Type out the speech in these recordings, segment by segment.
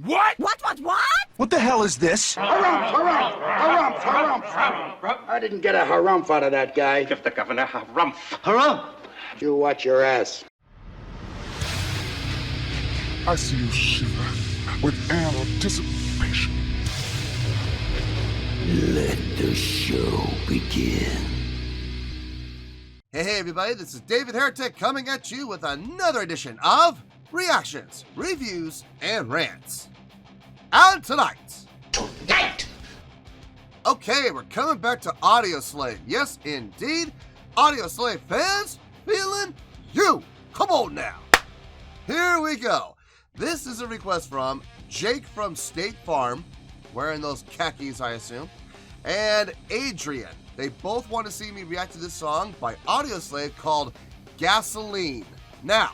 What? What? What the hell is this? Harumph. I didn't get a harumph out of that guy. Give the governor harumph. Harumph? You watch your ass. I see you shiver with anticipation. Let the show begin. Hey everybody, this is David Heretic coming at you with another edition of Reactions, Reviews, and Rants. And tonight... Okay, we're coming back to Audioslave. Yes, indeed. Audioslave Fans FEELIN YOU. Come on now. Here we go. This is a request from Jake from State Farm, wearing those khakis, I assume, and Adrian. They both want to see me react to this song by Audioslave called Gasoline. Now,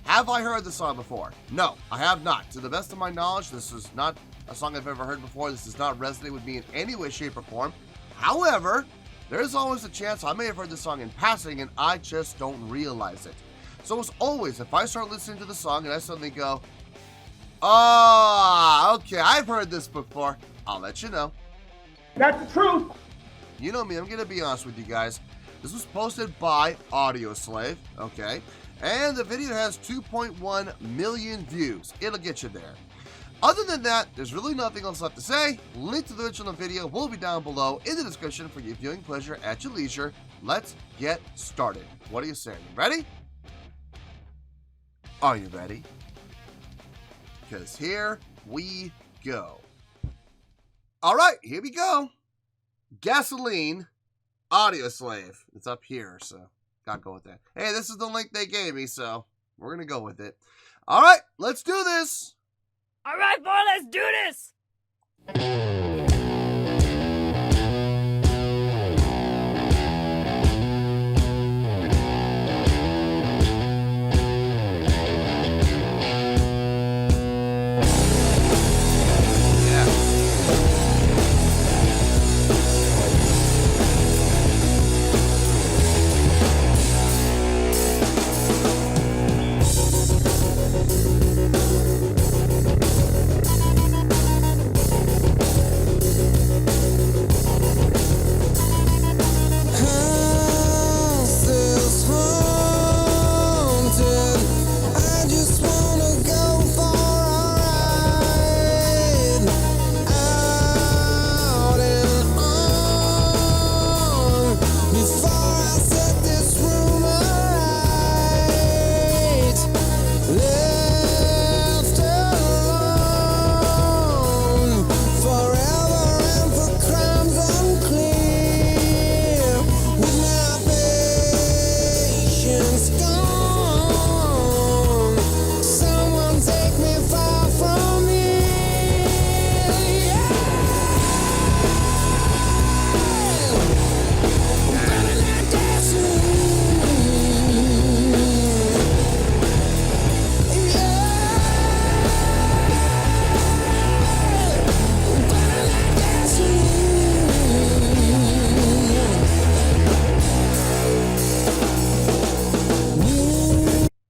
have I heard this song before? No, I have not. To the best of my knowledge, this is not a song I've ever heard before. This does not resonate with me in any way, shape, or form. However, there's always a chance I may have heard this song in passing and I just don't realize it. So as always, if I start listening to the song and I suddenly go, oh, okay, I've heard this before, I'll let you know. That's the truth. You know me, I'm going to be honest with you guys. This was posted by Audioslave, okay? And the video has 2.1 million views. It'll get you there. Other than that, there's really nothing else left to say. Link to the original video will be down below in the description for your viewing pleasure at your leisure. Let's get started. What are you saying? You ready? Are you ready? Because here we go. All right, here we go. Gasoline, Audioslave. It's up here, so gotta go with that. Hey, this is the link they gave me, so we're gonna go with it. All right, let's do this. All right, boy, let's do this.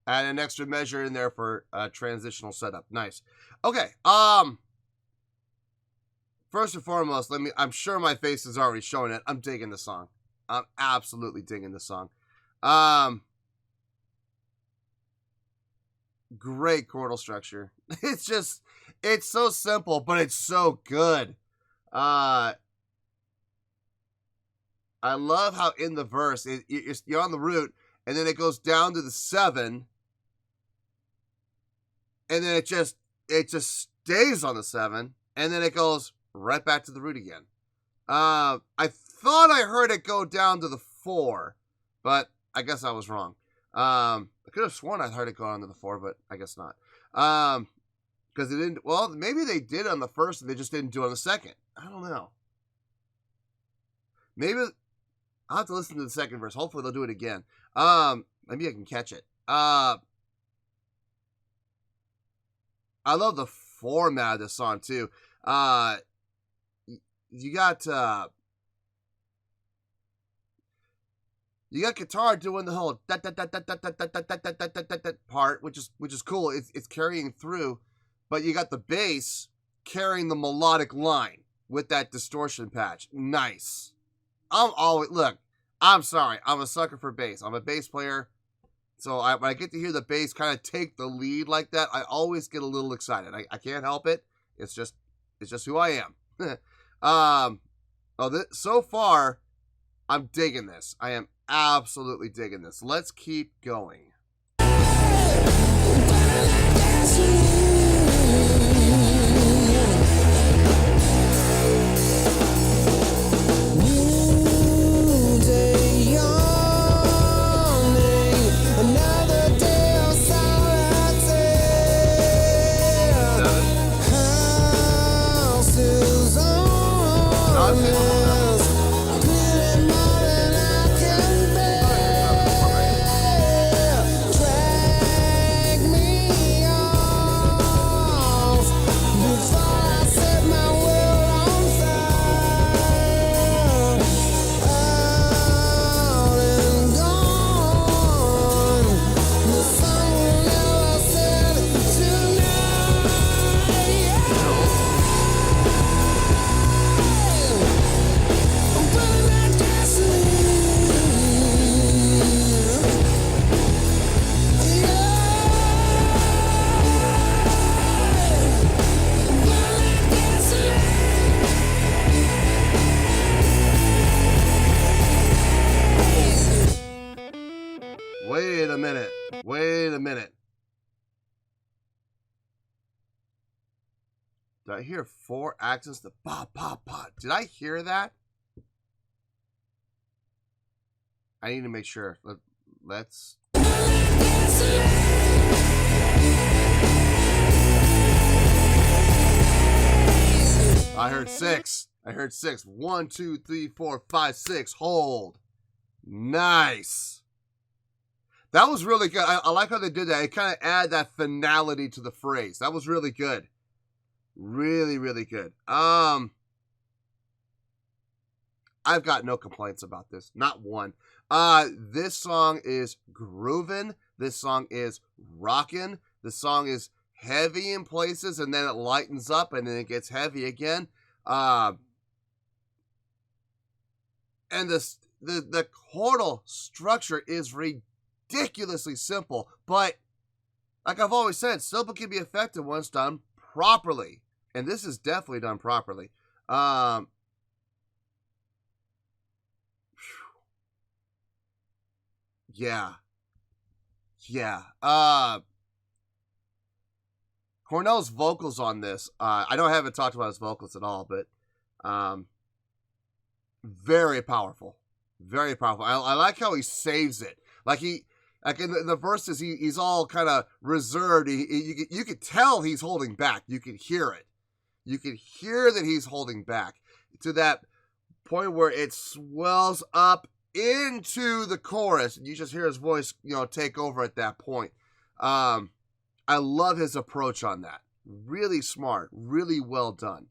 Add an extra measure in there for transitional setup. Nice. Okay. First and foremost, I'm sure my face is already showing it. I'm digging the song. I'm absolutely digging the song. Great chordal structure. It's so simple, but it's so good. I love how in the verse, you're on the root, and then it goes down to the 7, and then it just stays on the 7, and then it goes right back to the root again. I thought I heard it go down to the 4, but I guess I was wrong. I could have sworn I heard it go down to the 4, but I guess not. Because it didn't. Well, maybe they did on the first, and they just didn't do it on the second. I don't know. Maybe I'll have to listen to the second verse. Hopefully they'll do it again. Maybe I can catch it. I love the format of this song too. You got guitar doing the whole part, which is cool. It's carrying through, but you got the bass carrying the melodic line with that distortion patch. Nice. Look, I'm sorry. I'm a sucker for bass. I'm a bass player. So when I get to hear the bass kind of take the lead like that, I always get a little excited. I can't help it. It's just who I am. So far, I'm digging this. I am absolutely digging this. Let's keep going. Wait a minute. Did I hear 4 accents? The ba ba ba. Did I hear that? I need to make sure. Let's. I heard 6. 1, 2, 3, 4, 5, 6. Hold. Nice. That was really good. I like how they did that. It kind of added that finality to the phrase. That was really good. Really, really good. I've got no complaints about this. Not one. This song is grooving. This song is rocking. This song is heavy in places, and then it lightens up, and then it gets heavy again. And the chordal structure is ridiculously simple, but like I've always said, simple can be effective when it's done properly, and this is definitely done properly. Yeah. Cornell's vocals on this, I know I haven't talked about his vocals at all, but very powerful. Very powerful. I like how he saves it. Like in the verses, he's all kind of reserved. You could tell he's holding back. You could hear it. You could hear that he's holding back to that point where it swells up into the chorus, and you just hear his voice, take over at that point. I love his approach on that. Really smart. Really well done.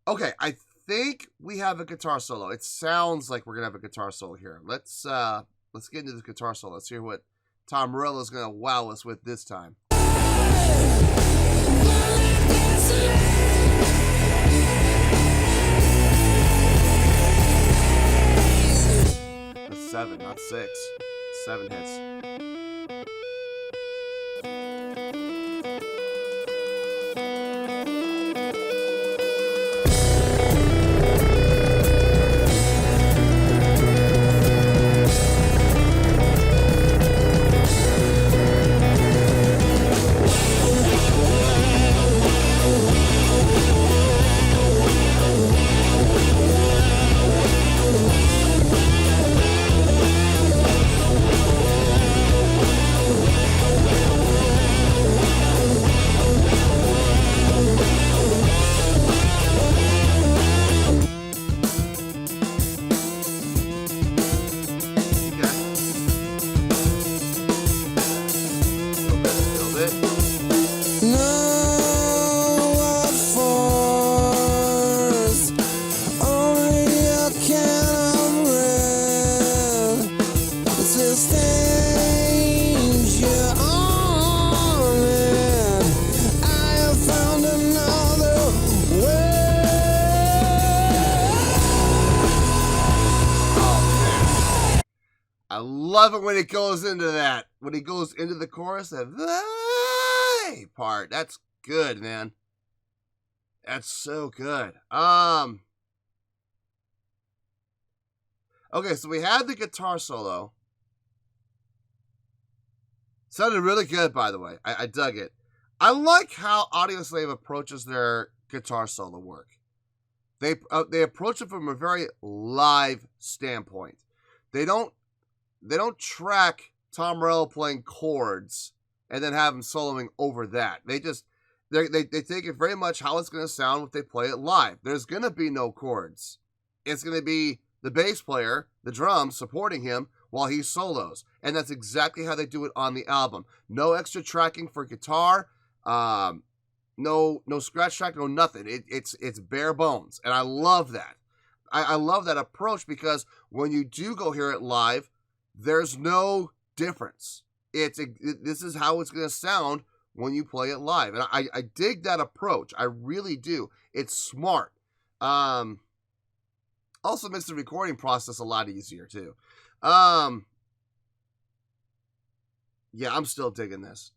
Okay, I think we have a guitar solo. It sounds like we're gonna have a guitar solo here. Let's get into the guitar solo. Let's hear what Tom Morello is gonna wow us with this time. That's 7, not 6. 7 hits. love it when it goes into that. When he goes into the chorus, that "they" part. That's good, man. That's so good. Okay, so we had the guitar solo. Sounded really good, by the way. I dug it. I like how Audioslave approaches their guitar solo work. They approach it from a very live standpoint. They don't track Tom Morello playing chords and then have him soloing over that. They take it very much how it's going to sound if they play it live. There's going to be no chords. It's going to be the bass player, the drums, supporting him while he solos. And that's exactly how they do it on the album. No extra tracking for guitar. No scratch track, no nothing. It's bare bones. And I love that. I love that approach because when you do go hear it live, there's no difference. This is how it's going to sound when you play it live. And I dig that approach. I really do. It's smart. Also makes the recording process a lot easier too. Yeah, I'm still digging this.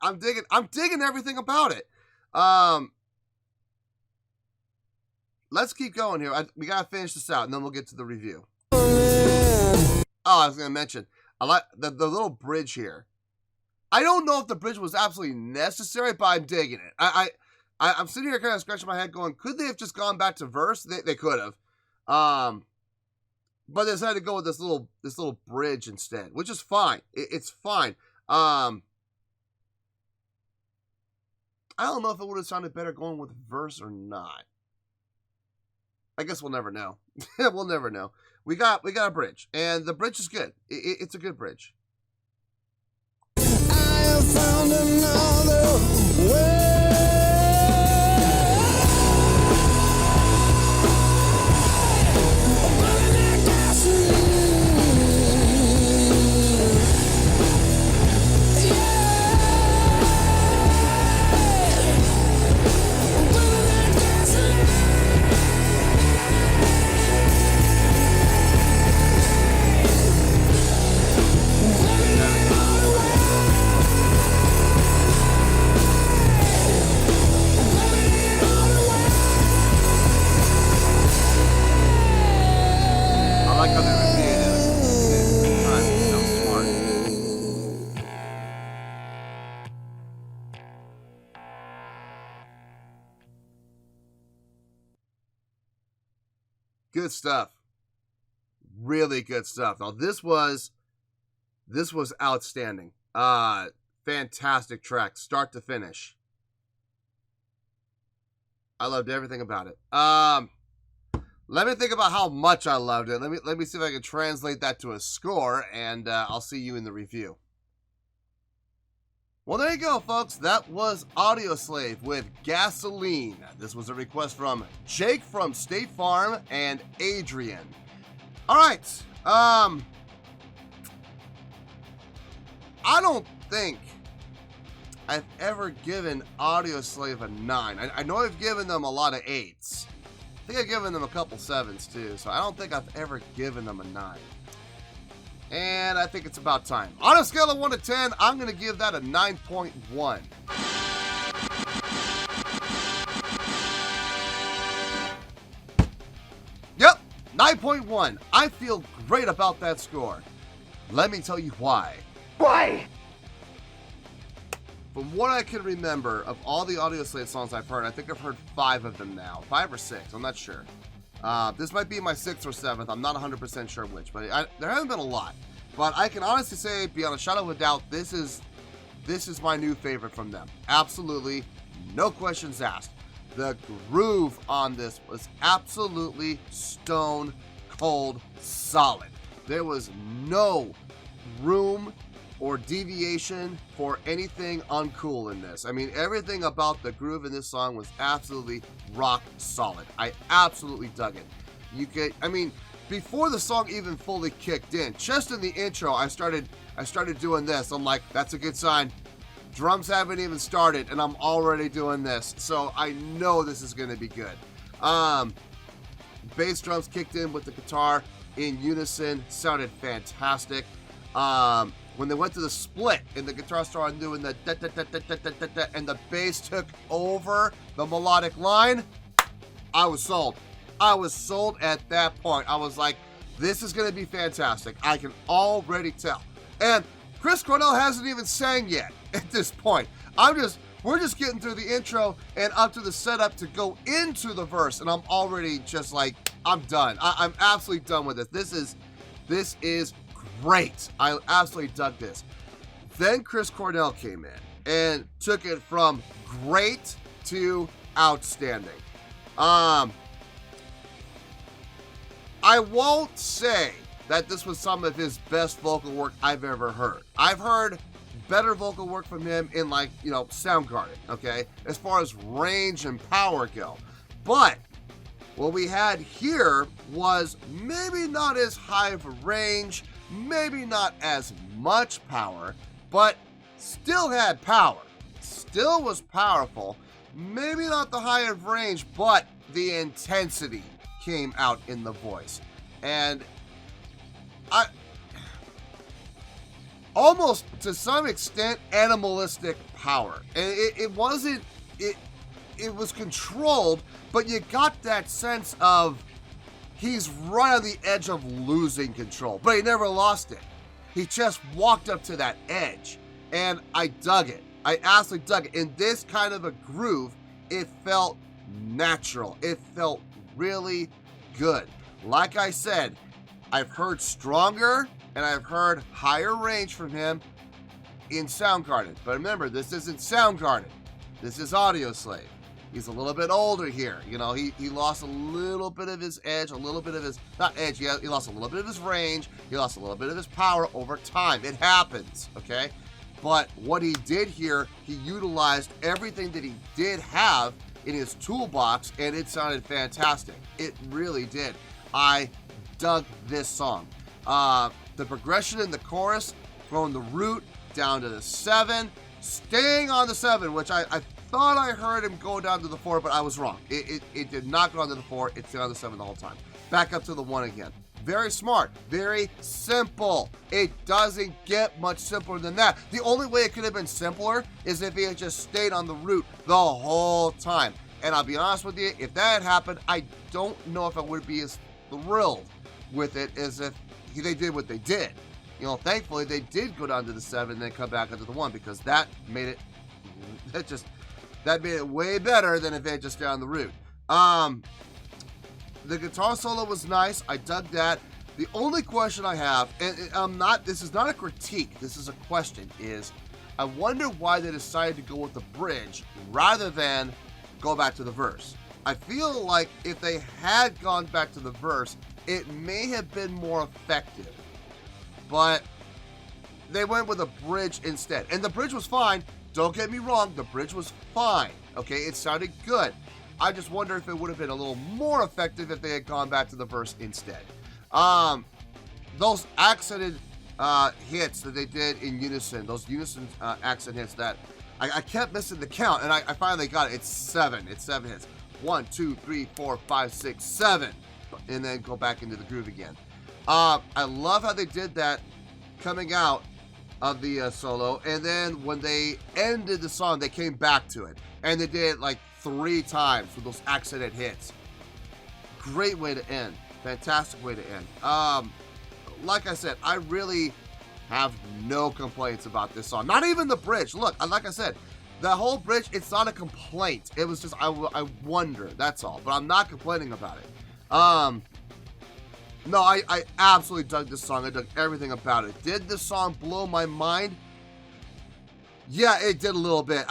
I'm digging everything about it. Let's keep going here. We gotta finish this out, and then we'll get to the review. Oh, I was gonna mention, I like the little bridge here. I don't know if the bridge was absolutely necessary, but I'm digging it. I'm sitting here kind of scratching my head, going, could they have just gone back to verse? They could have. But they decided to go with this little bridge instead, which is fine. It's fine. I don't know if it would have sounded better going with verse or not. I guess we'll never know. We'll never know. We got a bridge, and the bridge is good. It's a good bridge. I have found another way. Good stuff. Really good stuff. Now this was outstanding. Fantastic track, start to finish. I loved everything about it. Let me think about how much I loved it. Let me see if I can translate that to a score, and I'll see you in the review. Well, there you go, folks. That was Audioslave with Gasoline. This was a request from Jake from State Farm and Adrian. All right. I don't think I've ever given Audioslave a 9. I know I've given them a lot of 8s. I think I've given them a couple 7s too, so I don't think I've ever given them a 9. And I think it's about time. On a scale of 1 to 10, I'm going to give that a 9.1. Yep, 9.1. I feel great about that score. Let me tell you why. Why? From what I can remember of all the Audioslave songs I've heard, I think I've heard 5 of them now. 5 or 6, I'm not sure. This might be my 6th or 7th. I'm not 100% sure which, but there haven't been a lot. But I can honestly say, beyond a shadow of a doubt, this is my new favorite from them. Absolutely, no questions asked. The groove on this was absolutely stone cold solid. There was no room or deviation for anything uncool in this. I mean, everything about the groove in this song was absolutely rock solid. I absolutely dug it. Before the song even fully kicked in, just in the intro, I started doing this. I'm like, that's a good sign. Drums haven't even started, and I'm already doing this. So I know this is going to be good. Bass drums kicked in with the guitar in unison, sounded fantastic. When they went to the split and the guitar started doing the da da da da da da da da, and the bass took over the melodic line, I was sold. I was sold at that point. I was like, this is going to be fantastic. I can already tell. And Chris Cornell hasn't even sang yet at this point. We're just getting through the intro and up to the setup to go into the verse, and I'm already just like, I'm done. I'm absolutely done with this. This is great. I absolutely dug this. Then Chris Cornell came in and took it from great to outstanding. I won't say that this was some of his best vocal work I've ever heard. I've heard better vocal work from him in, like, you know, Soundgarden, okay, as far as range and power go. But what we had here was maybe not as high of a range, maybe not as much power, but still had power. Still was powerful. Maybe not the high of range, but the intensity came out in the voice. And almost to some extent animalistic power. And it was controlled, but you got that sense of he's right on the edge of losing control, but he never lost it. He just walked up to that edge, and I dug it. I absolutely dug it. In this kind of a groove, it felt natural. It felt really good. Like I said, I've heard stronger and I've heard higher range from him in Soundgarden. But remember, this isn't Soundgarden. This is Audioslave. He's a little bit older here. You know, he lost a little bit of his edge, a little bit of his, not edge, he lost a little bit of his range. He lost a little bit of his power over time. It happens, okay? But what he did here, he utilized everything that he did have in his toolbox, and it sounded fantastic. It really did. I dug this song. The progression in the chorus, from the root down to the 7, staying on the 7, which I thought I heard him go down to the 4, but I was wrong. It did not go down to the 4, it stayed on the 7 the whole time. Back up to the 1 again. Very smart, very simple. It doesn't get much simpler than that. The only way it could have been simpler is if he had just stayed on the root the whole time. And I'll be honest with you, if that had happened, I don't know if I would be as thrilled with it as if they did what they did. You know, thankfully they did go down to the 7 and then come back up to the 1, because that made it way better than if they had just stayed on the root. The guitar solo was nice. I dug that. The only question I have, and this is not a critique, this is a question, is I wonder why they decided to go with the bridge rather than go back to the verse. I feel like if they had gone back to the verse, it may have been more effective. But they went with a bridge instead. And the bridge was fine. Don't get me wrong, the bridge was fine. Okay, it sounded good. I just wonder if it would have been a little more effective if they had gone back to the verse instead. Those accented hits that they did in unison, those unison accent hits that I kept missing the count, and I finally got it. It's 7. It's 7 hits. 1, 2, 3, 4, 5, 6, 7. And then go back into the groove again. I love how they did that coming out of the solo, and then when they ended the song, they came back to it, and they did it like 3 times with those accented hits. Great way to end. Fantastic way to end. Like I said, I really have no complaints about this song. Not even the bridge. Look, like I said, the whole bridge, it's not a complaint. It was just, I wonder, that's all. But I'm not complaining about it. No, I absolutely dug this song. I dug everything about it. Did this song blow my mind? Yeah, it did a little bit.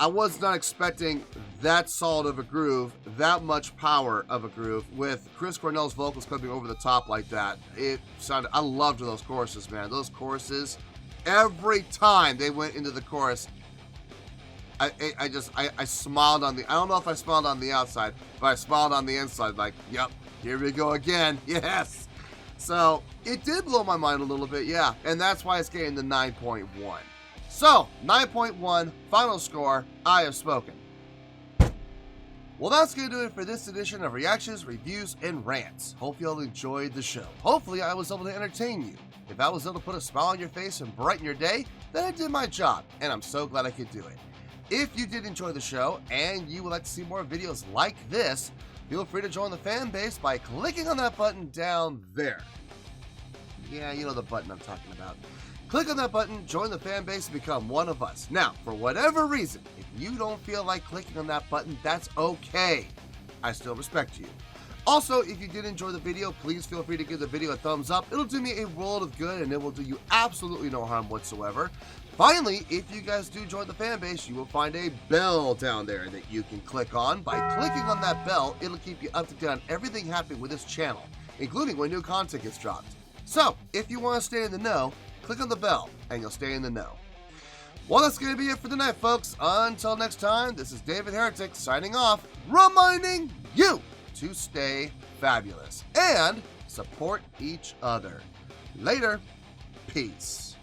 I was not expecting that solid of a groove, that much power of a groove, with Chris Cornell's vocals coming over the top like that. It sounded, I loved those choruses, man. Those choruses, every time they went into the chorus, I smiled on the, I don't know if I smiled on the outside, but I smiled on the inside, like, yep, here we go again, yes. So, it did blow my mind a little bit, yeah, and that's why it's getting the 9.1. So, 9.1, final score, I have spoken. Well, that's going to do it for this edition of Reactions, Reviews, and Rants. Hope you all enjoyed the show. Hopefully, I was able to entertain you. If I was able to put a smile on your face and brighten your day, then I did my job, and I'm so glad I could do it. If you did enjoy the show, and you would like to see more videos like this, feel free to join the fan base by clicking on that button down there. Yeah, you know the button I'm talking about. Click on that button, join the fan base, and become one of us. Now, for whatever reason, if you don't feel like clicking on that button, that's okay. I still respect you. Also, if you did enjoy the video, please feel free to give the video a thumbs up. It'll do me a world of good, and it will do you absolutely no harm whatsoever. Finally, if you guys do join the fan base, you will find a bell down there that you can click on. By clicking on that bell, it'll keep you up to date on everything happening with this channel, including when new content gets dropped. So, if you want to stay in the know, click on the bell, and you'll stay in the know. Well, that's going to be it for tonight, folks. Until next time, this is David Heretic signing off, reminding you to stay fabulous and support each other. Later. Peace.